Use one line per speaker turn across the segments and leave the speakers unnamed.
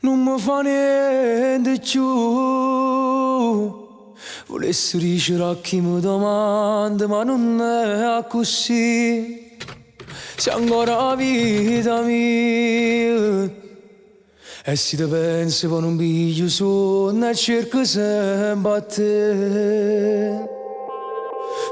Non mi fa niente più. Volessi dicere a chi mi domanda, ma non è così. Sei ancora la vita mia. E se ti pensi poi non piglio sonno e cerco sempre a te.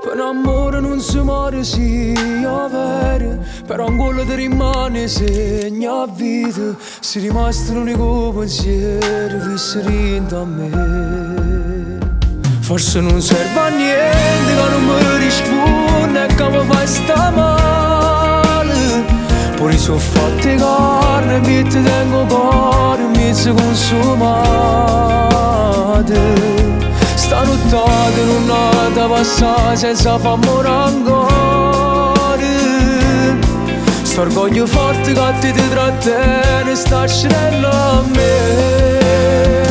Per l'amore non si muore, sì, è vero. Però ancora ti rimane segno a vita. Sei rimasto l'unico pensiero visto dentro a me. Forse non serve a niente che non mi risponde e che mi fa sta male. Poi sono fatte carne e mi ti tengo cuore mi si consumate. Sta nottata non nata passare senza far morire ancora. Sto orgoglio forte che ti trattiene sta scendendo a me.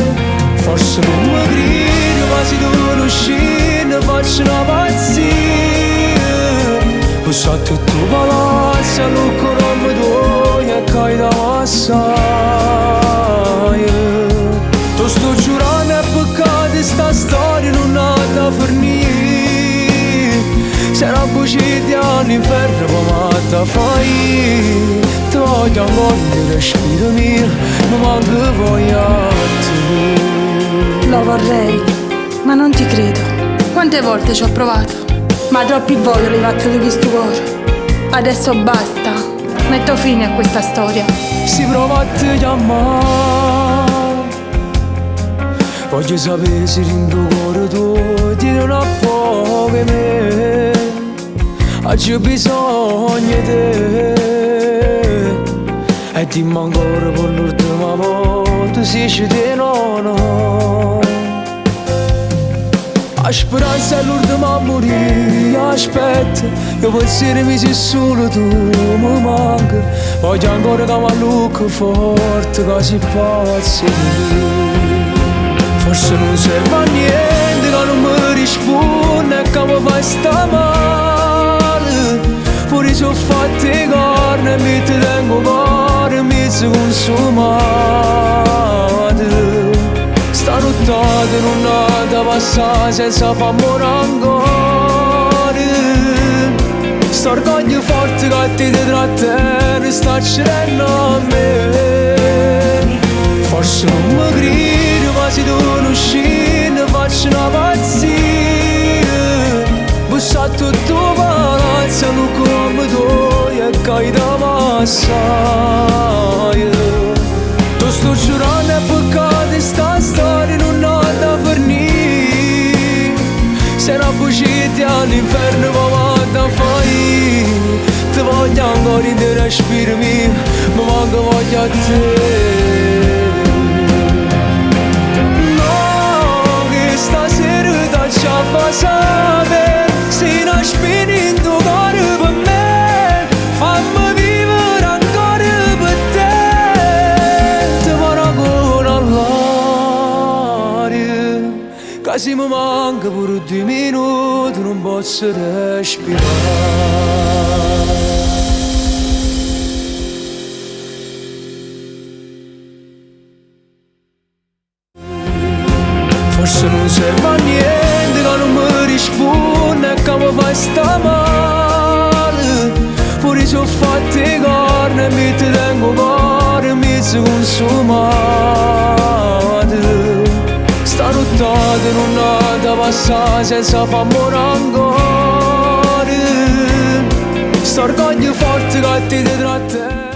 Forse non mi credi ma se tu non scende faccio una pazzia. Pusso a tutto palazzo lo corommo tu e cai da massaia. Ti sto giurando è peccato sta storia non ha da fornire. Se era buciti all'inferno come te fai. Ti voglio ancora di respiro mio, mi manca voglia a te.
Lo vorrei, ma non ti credo. Quante volte ci ho provato, ma troppi volte ho fatto di questo cuore. Adesso basta, metto fine a questa storia.
Si prova a te chiamare. Voglio sapere se in tuo cuore tu ti non ha poco me. Oggi ho bisogno di te. E dimmi ancora per l'ultima volta se ci te no. La speranza è l'ultima a morire, aspetta. Io pensiero mi sei solo tu, mi manca. Voglio ancora che mi lucca forte, che si pazzi. Forse non serve a niente che non mi risponde e che mi fa sta male. Pure sono fatte carne e mi ti tengo cuore mi si consumate. Sta nottata non ha da passare senza far morire ancora. Sto orgoglio forte che ti trattiene sta scendendo a me. Forse non mi credi ma se tu non scendi faccio una pazzia. Bussa a tutto palazzo lo come tu e cai da massaia. Ti sto giurando è peccato sta storia non ha da fornire. Se non buciti all'inferno come da fai. Ti voglio ancora in te respiro mio, ma manca voglia a te. Stasera ti a passare, se non spini in tuo cuore per me, fammi vivere ancora per te. Ti paragono all'aria, che se mi manca pure 2 minuti non posso respirare. Forse non serve a niente che non mi risponde e che mi fa sta male. Pure sono fatte carne e mi ti tengo cuore mi si consumate. Sta nottata non ha da passare senza far morire ancora. Sto orgoglio forte che ti trattiene.